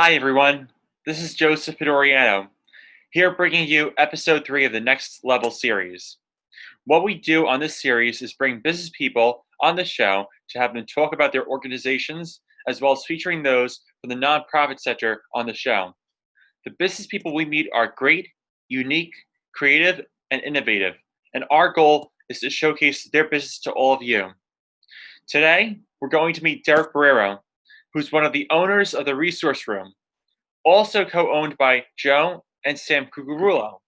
Hi, everyone. This is Joseph Pedoriano, here bringing you episode 3 of the Next Level series. What we do on this series is bring business people on the show to have them talk about their organizations, as well as featuring those from the nonprofit sector on the show. The business people we meet are great, unique, creative, and innovative, and our goal is to showcase their business to all of you. Today, we're going to meet Deric Borrero, who's one of the owners of the Resource Room, also co-owned by Joe and Sam Cucurullo.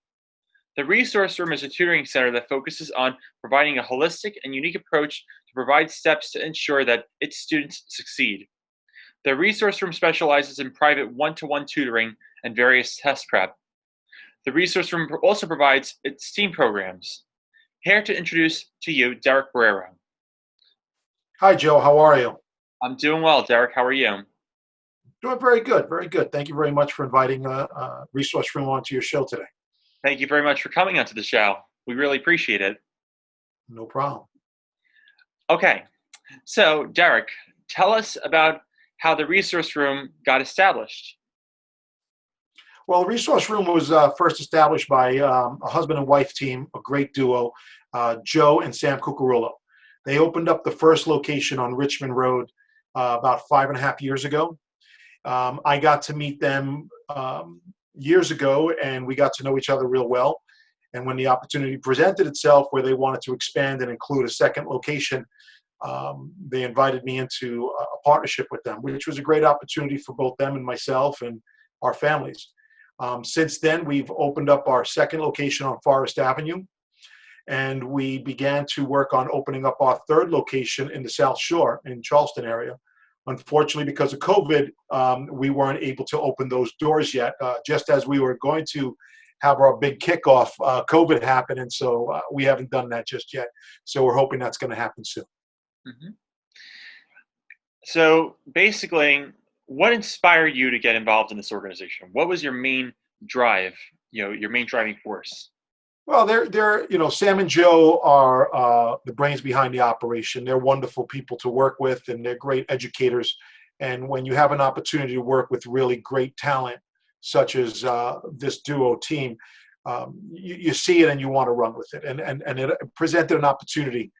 The Resource Room is a tutoring center that focuses on providing a holistic and unique approach to provide steps to ensure that its students succeed. The Resource Room specializes in private one-to-one tutoring and various test prep. The Resource Room also provides its STEAM programs. Here to introduce to you Deric Borrero. Hi, Joe. How are you? I'm doing well, Deric. How are you? Doing very good. Very good. Thank you very much for inviting Resource Room onto your show today. Thank you very much for coming onto the show. We really appreciate it. No problem. Okay, so Deric, tell us about how the Resource Room got established. Well, the Resource Room was first established by a husband and wife team, a great duo, Joe and Sam Cucurullo. They opened up the first location on Richmond Road about 5.5 years ago. I got to meet them years ago, and we got to know each other real well. And when the opportunity presented itself where they wanted to expand and include a second location, they invited me into a partnership with them, which was a great opportunity for both them and myself and our families. Since then, we've opened up our second location on Forest Avenue, and we began to work on opening up our third location in the South Shore in Charleston area. Unfortunately, because of COVID, we weren't able to open those doors yet. Just as we were going to have our big kickoff, COVID happened, and so we haven't done that just yet. So we're hoping that's going to happen soon. Mm-hmm. So basically, what inspired you to get involved in this organization? What was your main drive, your main driving force? Well, Sam and Joe are the brains behind the operation. They're wonderful people to work with, and they're great educators. And when you have an opportunity to work with really great talent, such as this duo team, you see it and you want to run with it. And it presented an opportunity,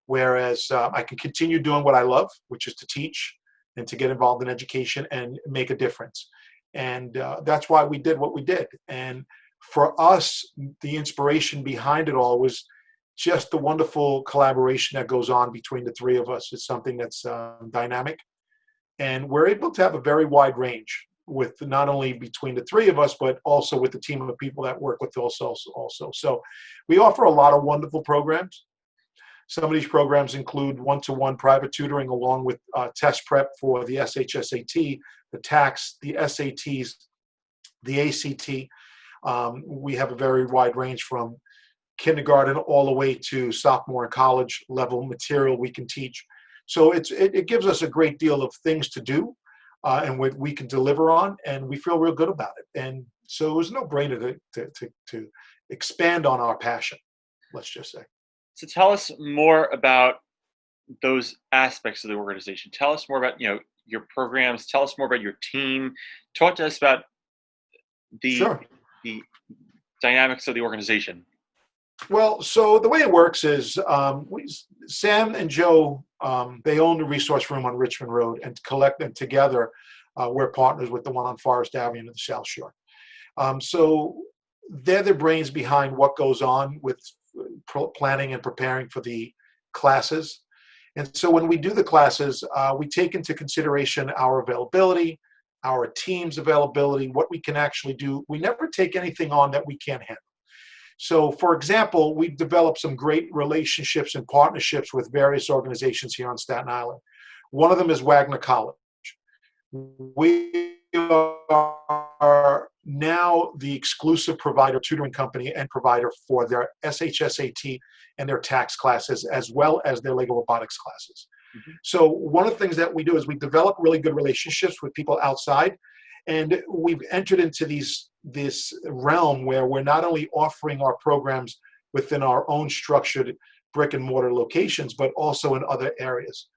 whereas I can continue doing what I love, which is to teach and to get involved in education and make a difference. And that's why we did what we did. And for us, the inspiration behind it all was just the wonderful collaboration that goes on between the three of us. It's something that's dynamic. And we're able to have a very wide range with not only between the three of us, but also with the team of people that work with us also. So we offer a lot of wonderful programs. Some of these programs include one-to-one private tutoring along with test prep for the SHSAT, the TAKS, the SATs, the ACT. We have a very wide range from kindergarten all the way to sophomore and college level material we can teach. So it gives us a great deal of things to do and what we can deliver on, and we feel real good about it. And so it was no brainer to expand on our passion, let's just say. So tell us more about those aspects of the organization. Tell us more about your programs. Tell us more about your team. Talk to us about the dynamics of the organization. Well, so the way it works is Sam and Joe, they own the Resource Room on Richmond Road, and together we're partners with the one on Forest Avenue in the South Shore. So they're the brains behind what goes on with planning and preparing for the classes. And so when we do the classes, we take into consideration our availability, our team's availability, what we can actually do. We never take anything on that we can't handle. So, for example, we've developed some great relationships and partnerships with various organizations here on Staten Island. One of them is Wagner College. We are now the exclusive tutoring company and provider for their SHSAT and their TAKS classes, as well as their Lego robotics classes. Mm-hmm. So one of the things that we do is we develop really good relationships with people outside, and we've entered into this realm where we're not only offering our programs within our own structured brick and mortar locations, but also in other areas.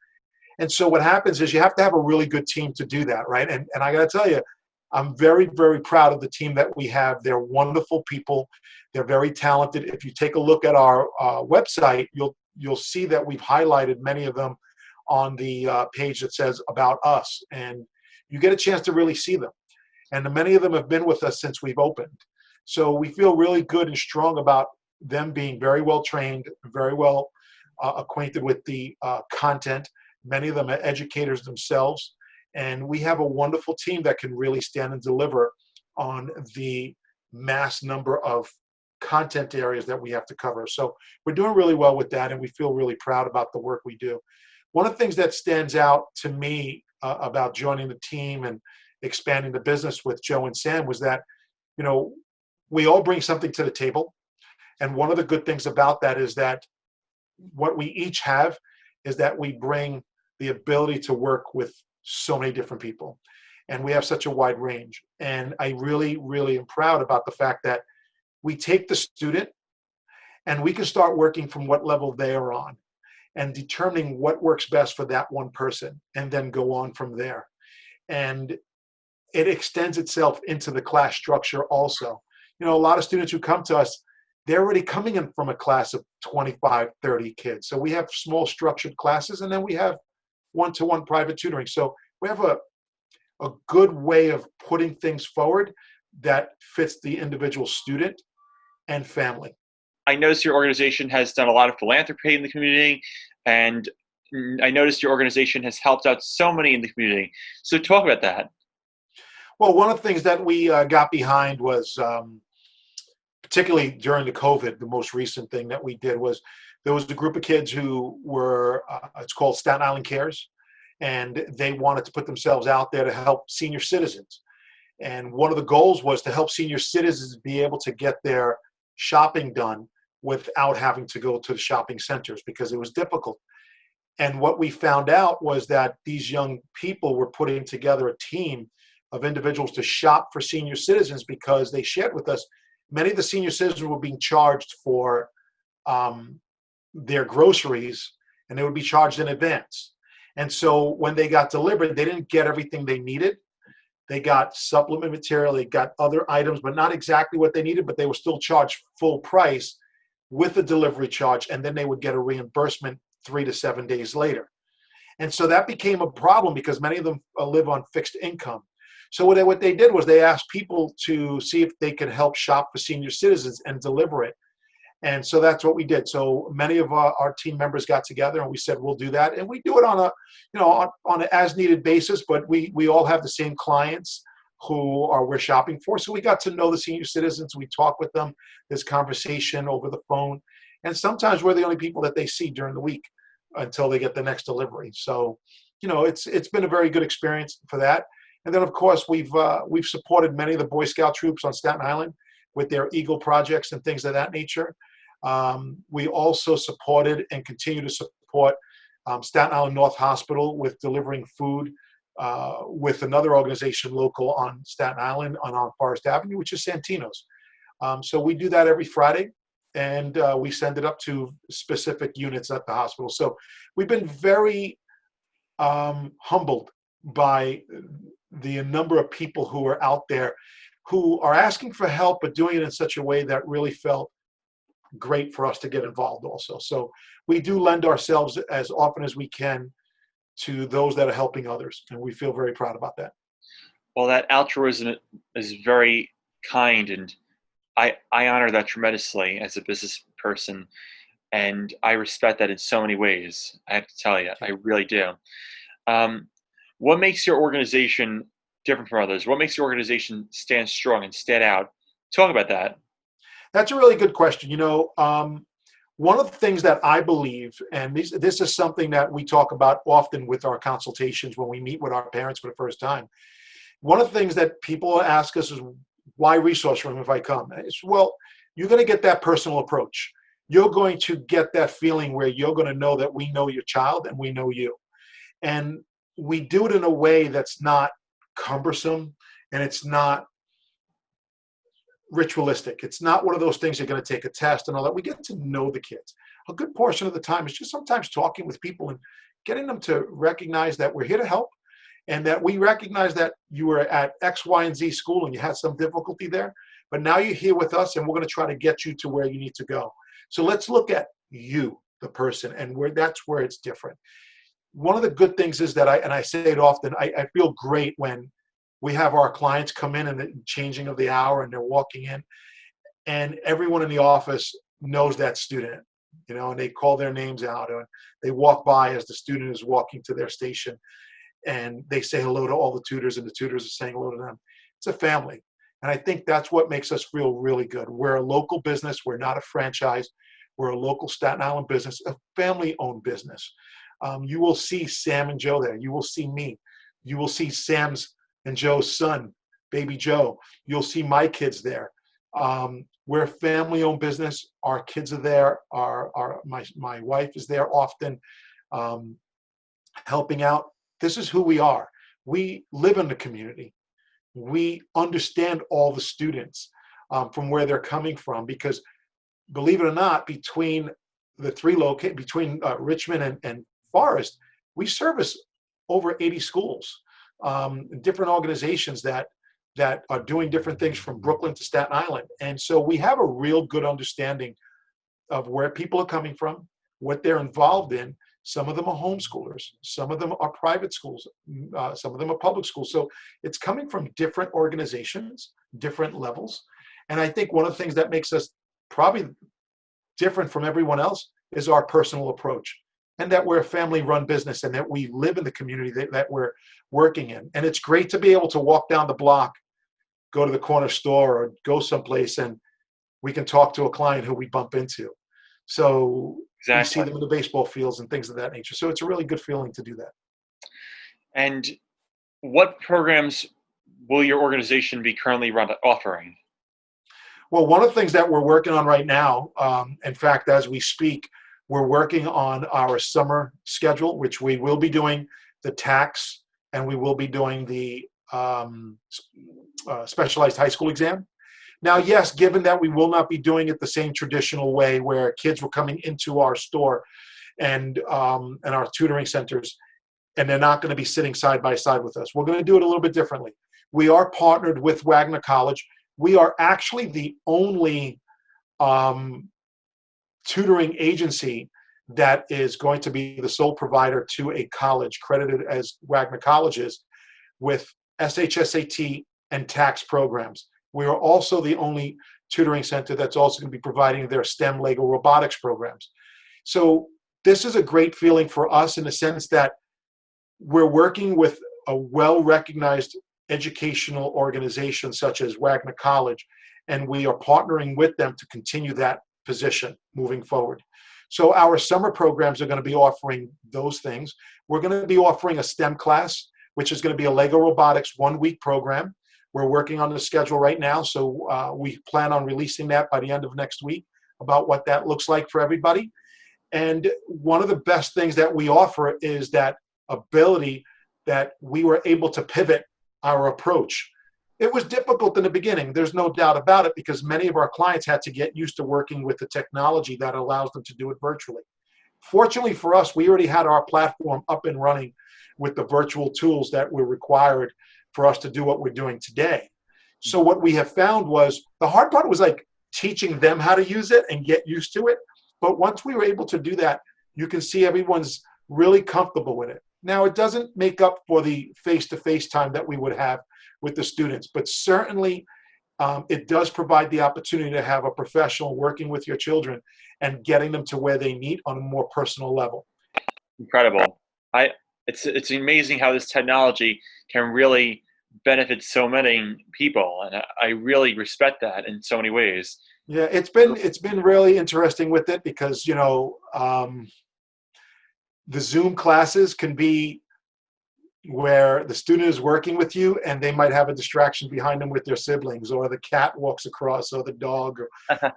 And so what happens is you have to have a really good team to do that, right? And I got to tell you, I'm very, very proud of the team that we have. They're wonderful people. They're very talented. If you take a look at our website, you'll see that we've highlighted many of them on the page that says about us, and you get a chance to really see them. And many of them have been with us since we've opened. So we feel really good and strong about them being very well trained, very well acquainted with the content. Many of them are educators themselves. And we have a wonderful team that can really stand and deliver on the mass number of content areas that we have to cover. So we're doing really well with that, and we feel really proud about the work we do. One of the things that stands out to me about joining the team and expanding the business with Joe and Sam was that, you know, we all bring something to the table. And one of the good things about that is that what we each have is that we bring the ability to work with so many different people. And we have such a wide range. And I really, really am proud about the fact that we take the student and we can start working from what level they are on and determining what works best for that one person, and then go on from there. And it extends itself into the class structure also. You know, a lot of students who come to us, they're already coming in from a class of 25, 30 kids. So we have small structured classes, and then we have one-to-one private tutoring. So we have a good way of putting things forward that fits the individual student and family. I noticed your organization has done a lot of philanthropy in the community, and I noticed your organization has helped out so many in the community. So talk about that. Well, one of the things that we got behind was, particularly during the COVID, the most recent thing that we did was there was a group of kids who were, it's called Staten Island Cares, and they wanted to put themselves out there to help senior citizens. And one of the goals was to help senior citizens be able to get their shopping done without having to go to the shopping centers because it was difficult. And what we found out was that these young people were putting together a team of individuals to shop for senior citizens because they shared with us many of the senior citizens were being charged for their groceries, and they would be charged in advance. And so when they got delivered, they didn't get everything they needed. They got supplement material, they got other items, but not exactly what they needed, but they were still charged full price with the delivery charge, and then they would get a reimbursement 3 to 7 days later. And so that became a problem because many of them live on fixed income. So what they did was they asked people to see if they could help shop for senior citizens and deliver it. And so that's what we did. So many of our team members got together and we said, we'll do that. And we do it on a, on an as needed basis, but we all have the same clients who we're shopping for. So we got to know the senior citizens. We talk with them. There's conversation over the phone. And sometimes we're the only people that they see during the week until they get the next delivery. So, it's been a very good experience for that. And then, of course, we've supported many of the Boy Scout troops on Staten Island with their Eagle projects and things of that nature. We also supported and continue to support Staten Island North Hospital with delivering food with another organization local on Staten Island on Forest Avenue, which is Santino's. So we do that every Friday, and we send it up to specific units at the hospital. So we've been very humbled by the number of people who are out there who are asking for help, but doing it in such a way that really felt great for us to get involved also. So we do lend ourselves as often as we can to those that are helping others, and we feel very proud about that. Well, that altruism is very kind, and I honor that tremendously as a business person, and I respect that in so many ways. I have to tell you, I really do. What makes your organization different from others? What makes your organization stand strong and stand out? Talk about that. That's a really good question. One of the things that I believe, and this is something that we talk about often with our consultations when we meet with our parents for the first time. One of the things that people ask us is, why resource room if I come? It's, well, you're going to get that personal approach. You're going to get that feeling where you're going to know that we know your child and we know you. And we do it in a way that's not cumbersome and it's not ritualistic. It's not one of those things you're going to take a test and all that. We get to know the kids. A good portion of the time is just sometimes talking with people and getting them to recognize that we're here to help and that we recognize that you were at X, Y, and Z school and you had some difficulty there, but now you're here with us and we're going to try to get you to where you need to go. So let's look at you, the person, and that's where it's different. One of the good things is that I say it often, I feel great when we have our clients come in and the changing of the hour and they're walking in, and everyone in the office knows that student, and they call their names out, and they walk by as the student is walking to their station, and they say hello to all the tutors, and the tutors are saying hello to them. It's a family. And I think that's what makes us feel really good. We're a local business. We're not a franchise. We're a local Staten Island business, a family-owned business. You will see Sam and Joe there. You will see me. You will see Sam's and Joe's son, baby Joe. You'll see my kids there. We're a family-owned business. Our kids are there. My wife is there often, helping out. This is who we are. We live in the community. We understand all the students from where they're coming from, because believe it or not, between the three between Richmond and Forest, we service over 80 schools, different organizations that are doing different things from Brooklyn to Staten Island. And so we have a real good understanding of where people are coming from, what they're involved in. Some of them are homeschoolers. Some of them are private schools. Some of them are public schools. So it's coming from different organizations, different levels. And I think one of the things that makes us probably different from everyone else is our personal approach, and that we're a family-run business, and that we live in the community that we're working in. And it's great to be able to walk down the block, go to the corner store, or go someplace, and we can talk to a client who we bump into. So Exactly. we see them in the baseball fields and things of that nature. So it's a really good feeling to do that. And what programs will your organization be currently offering? Well, one of the things that we're working on right now, in fact, as we speak, we're working on our summer schedule, which we will be doing the tax, and we will be doing the specialized high school exam. Now, yes, given that we will not be doing it the same traditional way where kids were coming into our store and our tutoring centers, and they're not going to be sitting side by side with us. We're going to do it a little bit differently. We are partnered with Wagner College. We are actually the only tutoring agency that is going to be the sole provider to a college credited as Wagner College is, with SHSAT and tax programs. We are also the only tutoring center that's also going to be providing their STEM Lego robotics programs. So this is a great feeling for us in the sense that we're working with a well-recognized educational organization such as Wagner College, and we are partnering with them to continue that position moving forward. So our summer programs are going to be offering those things. We're going to be offering a STEM class, which is going to be a Lego robotics 1-week program. We're working on the schedule right now, so we plan on releasing that by the end of next week about what that looks like for everybody. And one of the best things that we offer is that ability that we were able to pivot our approach. It was difficult in the beginning, there's no doubt about it, because many of our clients had to get used to working with the technology that allows them to do it virtually. Fortunately for us, we already had our platform up and running with the virtual tools that were required for us to do what we're doing today. So what we have found was, the hard part was like teaching them how to use it and get used to it. But once we were able to do that, you can see everyone's really comfortable with it. Now, it doesn't make up for the face-to-face time that we would have with the students, but certainly it does provide the opportunity to have a professional working with your children and getting them to where they need on a more personal level. Incredible. It's amazing how this technology can really benefit so many people, and I really respect that in so many ways. Yeah, it's been really interesting with it, because the Zoom classes can be where the student is working with you and they might have a distraction behind them with their siblings, or the cat walks across, or the dog,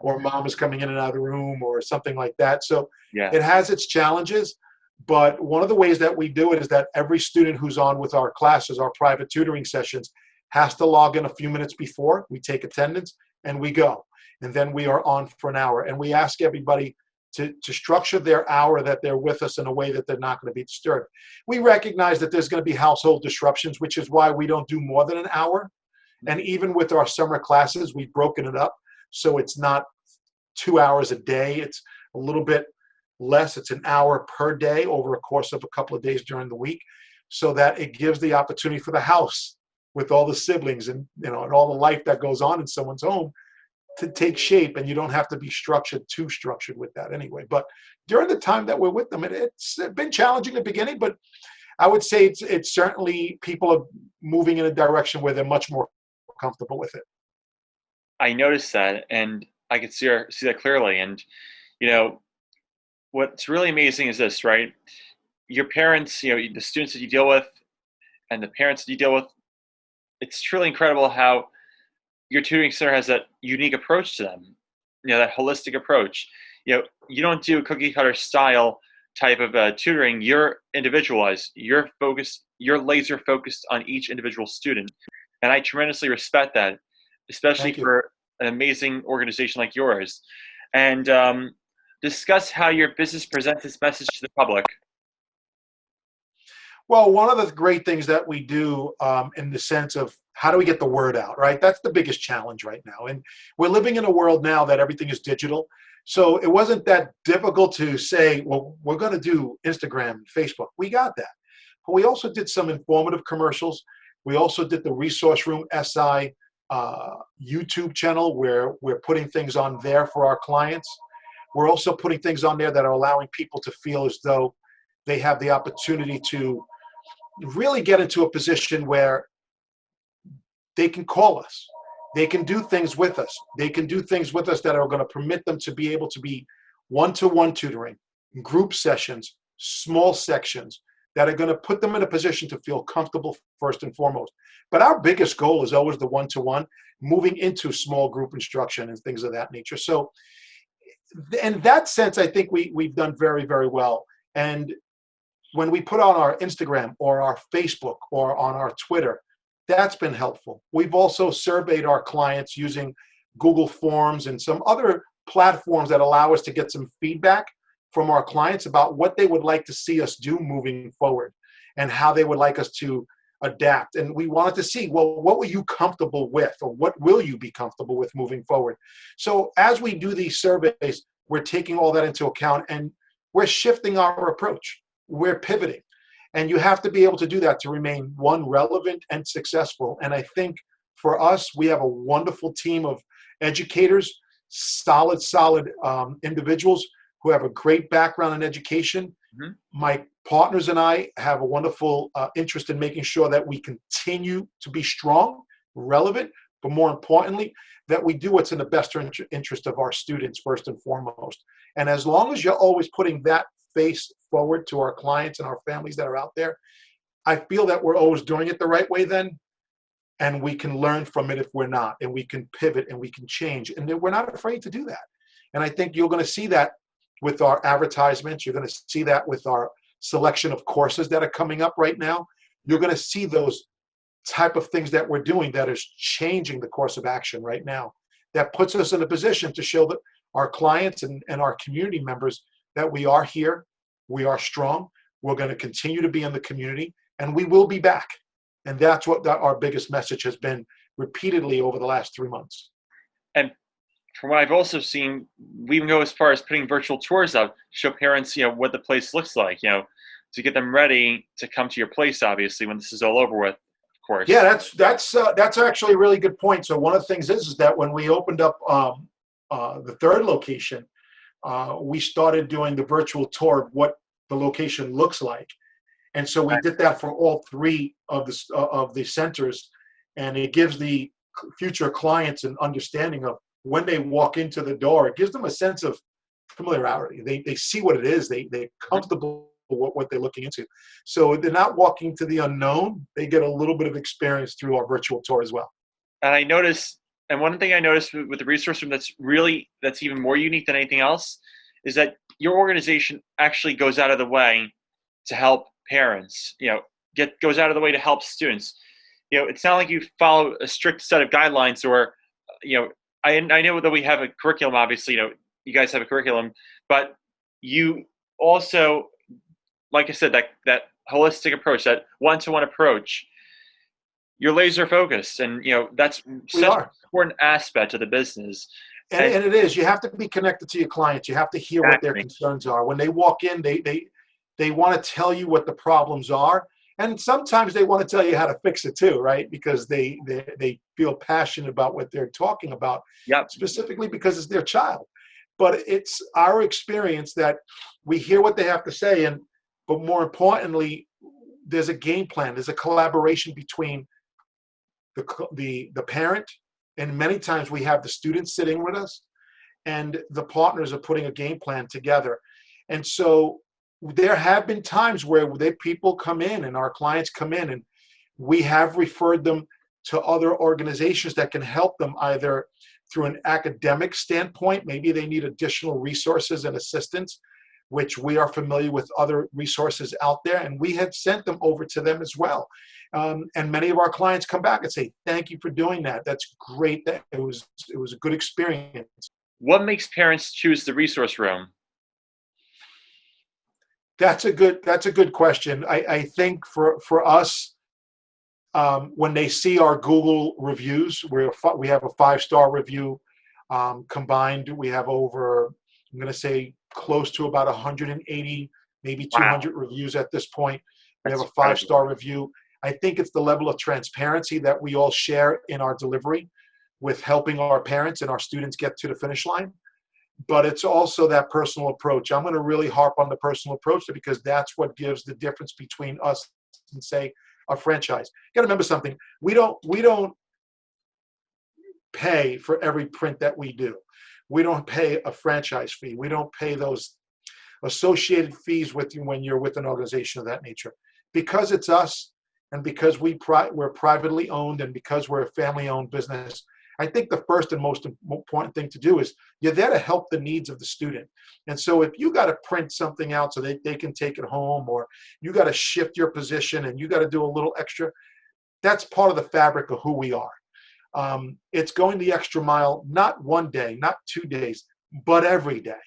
or mom is coming in and out of the room, or something like that. So Yeah. It has its challenges, but one of the ways that we do it is that every student who's on with our classes, our private tutoring sessions, has to log in a few minutes before. We take attendance and we go. And then we are on for an hour. And we ask everybody to structure their hour that they're with us in a way that they're not going to be disturbed. We recognize that there's going to be household disruptions, which is why we don't do more than an hour. And even with our summer classes, we've broken it up. So it's not 2 hours a day. It's a little bit less. It's an hour per day over a course of a couple of days during the week, so that it gives the opportunity for the house with all the siblings and, and all the life that goes on in someone's home to take shape, and you don't have to be too structured with that anyway. But during the time that we're with them, it's been challenging in the beginning, but I would say it's certainly, people are moving in a direction where they're much more comfortable with it. I noticed that, and I could see that clearly. And what's really amazing is this, right? Your parents, the students that you deal with, and the parents that you deal with. It's truly incredible how your tutoring center has that unique approach to them. That holistic approach. You don't do a cookie cutter style type of tutoring. You're individualized. You're focused. You're laser focused on each individual student, and I tremendously respect that, especially for an amazing organization like yours. And discuss how your business presents its message to the public. Well, one of the great things that we do in the sense of how do we get the word out, right? That's the biggest challenge right now. And we're living in a world now that everything is digital. So it wasn't that difficult to say, well, we're going to do Instagram, Facebook. We got that. But we also did some informative commercials. We also did the Resource Room SI YouTube channel, where we're putting things on there for our clients. We're also putting things on there that are allowing people to feel as though they have the opportunity to really get into a position where they can call us. They can do things with us. They can do things with us that are going to permit them to be able to be one-to-one tutoring, group sessions, small sections that are going to put them in a position to feel comfortable first and foremost. But our biggest goal is always the one-to-one, moving into small group instruction and things of that nature. So in that sense, I think we've done very, very well. And when we put on our Instagram or our Facebook or on our Twitter, that's been helpful. We've also surveyed our clients using Google Forms and some other platforms that allow us to get some feedback from our clients about what they would like to see us do moving forward and how they would like us to adapt. And we wanted to see, well, what were you comfortable with, or what will you be comfortable with moving forward? So as we do these surveys, we're taking all that into account, and we're shifting our approach. We're pivoting. And you have to be able to do that to remain, one, relevant and successful. And I think for us, we have a wonderful team of educators, solid individuals who have a great background in education. Mm-hmm. My partners and I have a wonderful interest in making sure that we continue to be strong, relevant, but more importantly, that we do what's in the best interest of our students first and foremost. And as long as you're always putting that face forward to our clients and our families that are out there, I feel that we're always doing it the right way then, and we can learn from it if we're not, and we can pivot and we can change, and we're not afraid to do that. And I think you're going to see that with our advertisements. You're going to see that with our selection of courses that are coming up right now. You're going to see those type of things that we're doing that is changing the course of action right now. That puts us in a position to show that our clients and our community members that we are here, we are strong, we're going to continue to be in the community, and we will be back. And that's what our biggest message has been repeatedly over the last 3 months. And from what I've also seen, we even go as far as putting virtual tours up to show parents, what the place looks like, to get them ready to come to your place, obviously, when this is all over with, of course. Yeah, that's actually a really good point. So one of the things is that when we opened up the third location, we started doing the virtual tour of what the location looks like. And so we did that for all three of the centers, and it gives the future clients an understanding of when they walk into the door. It gives them a sense of familiarity. They see what it is. They're comfortable with what they're looking into. So they're not walking to the unknown. They get a little bit of experience through our virtual tour as well. And one thing I noticed with the resource room that's even more unique than anything else is that your organization actually goes out of the way to help parents, goes out of the way to help students. It's not like you follow a strict set of guidelines or, I know that we have a curriculum, obviously, you guys have a curriculum, but you also, like I said, that holistic approach, that one-to-one approach, you're laser focused, and that's We such an are. important aspect of the business. And, And and it is. You have to be connected to your clients. You have to hear what their exactly, concerns are. When they walk in, they want to tell you what the problems are, and sometimes they want to tell you how to fix it too, right? Because they feel passionate about what they're talking about, yep, specifically because it's their child. But it's our experience that we hear what they have to say, and but more importantly, there's a game plan. There's a collaboration between the parent, and many times we have the students sitting with us, and the partners are putting a game plan together. And so there have been times where people come in and our clients come in, and we have referred them to other organizations that can help them either through an academic standpoint. Maybe they need additional resources and assistance, which we are familiar with other resources out there, and we have sent them over to them as well. And many of our clients come back and say, "Thank you for doing that. That's great. That it was a good experience." what makes parents choose the resource room? That's a good question. I think for us, when they see our Google reviews, we have a 5-star review. Combined, we have over, I'm going to say, close to about 180, maybe Wow, 200 reviews at this point. We have that's a incredible. 5-star review. I think it's the level of transparency that we all share in our delivery with helping our parents and our students get to the finish line. But it's also that personal approach. I'm going to really harp on the personal approach because that's what gives the difference between us and, say, a franchise. You got to remember something. We don't pay for every print that we do. We don't pay a franchise fee. We don't pay those associated fees with you when you're with an organization of that nature. Because it's us, and because we're privately owned, and because we're a family-owned business, I think the first and most important thing to do is you're there to help the needs of the student. And so if you got to print something out so they can take it home, or you got to shift your position and you got to do a little extra, that's part of the fabric of who we are. It's going the extra mile, not one day, not 2 days, but every day.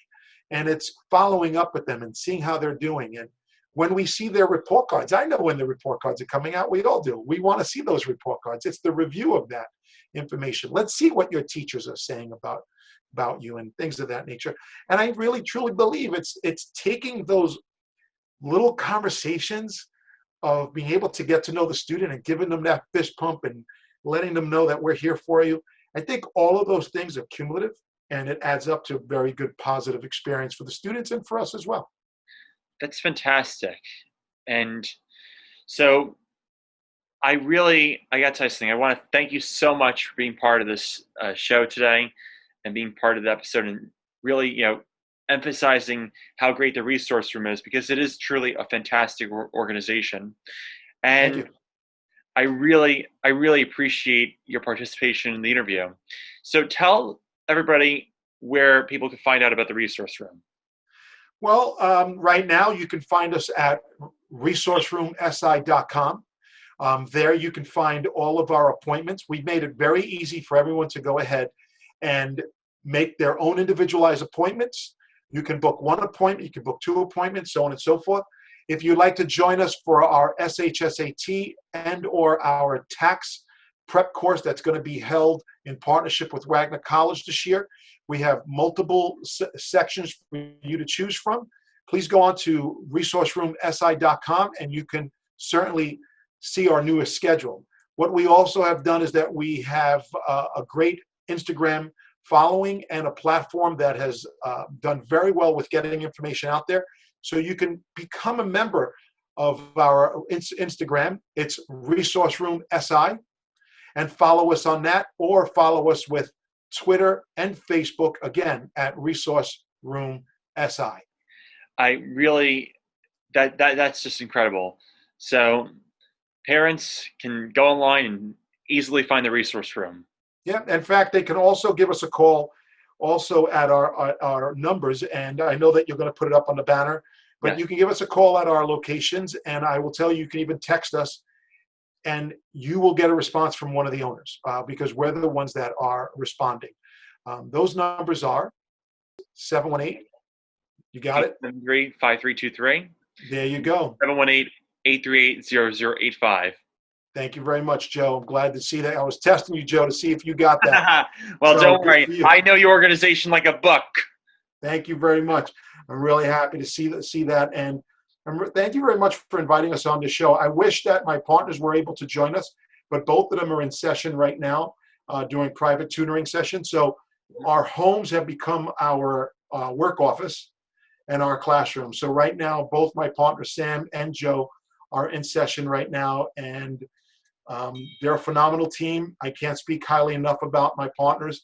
And it's following up with them and seeing how they're doing. And when we see their report cards, I know when the report cards are coming out, we all do. We want to see those report cards. It's the review of that information. Let's see what your teachers are saying about you and things of that nature. And I really truly believe it's taking those little conversations of being able to get to know the student and giving them that fist pump and letting them know that we're here for you. I think all of those things are cumulative, and it adds up to a very good positive experience for the students and for us as well. That's fantastic. And so I got to tell you something. I want to thank you so much for being part of this show today and being part of the episode, and really, emphasizing how great the resource room is, because it is truly a fantastic organization. Thank And you. I really appreciate your participation in the interview. So tell everybody where people can find out about the resource room. Well, right now you can find us at resourceroomsi.com. There you can find all of our appointments. We've made it very easy for everyone to go ahead and make their own individualized appointments. You can book one appointment, you can book 2 appointments, so on and so forth. If you'd like to join us for our SHSAT and or our tax prep course that's going to be held in partnership with Wagner College this year, we have multiple sections for you to choose from. Please go on to resourceroomsi.com and you can certainly see our newest schedule. What we also have done is that we have a great Instagram following and a platform that has done very well with getting information out there. So you can become a member of our Instagram. It's Resource Room SI, and follow us on that, or follow us with Twitter and Facebook, again, at Resource Room SI. I really that's just incredible. So parents can go online and easily find the resource room. Yeah, in fact, they can also give us a call also at our numbers, and I know that you're going to put it up on the banner, but Yes. you can give us a call at our locations, and I will tell you, you can even text us, and you will get a response from one of the owners because we're the ones that are responding. Those numbers are 718 You got it? 873-5323. There you go. 718-838-0085. Thank you very much, Joe. I'm glad to see that. I was testing you, Joe, to see if you got that. Well, So don't good worry. for you. I know your organization like a book. Thank you very much. I'm really happy to see that. And thank you very much for inviting us on the show. I wish that my partners were able to join us, but both of them are in session right now doing private tutoring sessions. So our homes have become our work office and our classroom. So right now, both my partners, Sam and Joe, are in session right now. And they're a phenomenal team. I can't speak highly enough about my partners.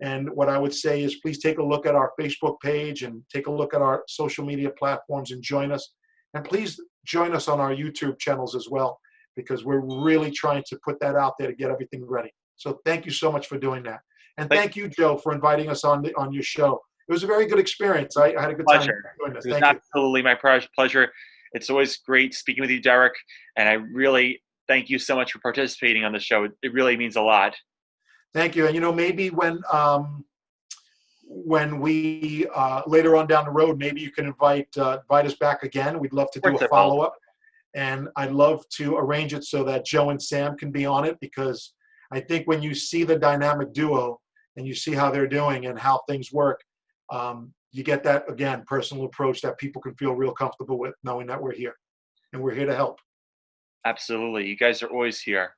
And what I would say is please take a look at our Facebook page and take a look at our social media platforms and join us. And please join us on our YouTube channels as well, because we're really trying to put that out there to get everything ready. So thank you so much for doing that. And thank you, Joe, for inviting us on your show. It was a very good experience. I had a good time doing this. It was Thank you. absolutely my pleasure. It's always great speaking with you, Deric, and I really thank you so much for participating on the show. It really means a lot. Thank you. And maybe when we later on down the road, maybe you can invite us back again. We'd love to do a follow-up, and I'd love to arrange it so that Joe and Sam can be on it, because I think when you see the dynamic duo and you see how they're doing and how things work, you get that, again, personal approach that people can feel real comfortable with, knowing that we're here and we're here to help. Absolutely. You guys are always here.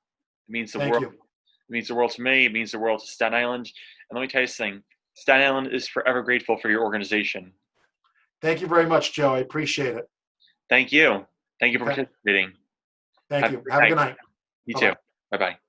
It means the world. Thank you. It means the world to me. It means the world to Staten Island. And let me tell you something. Staten Island is forever grateful for your organization. Thank you very much, Joe. I appreciate it. Thank you. Thank you for participating. Thank you. Have a good night. You too. Bye-bye.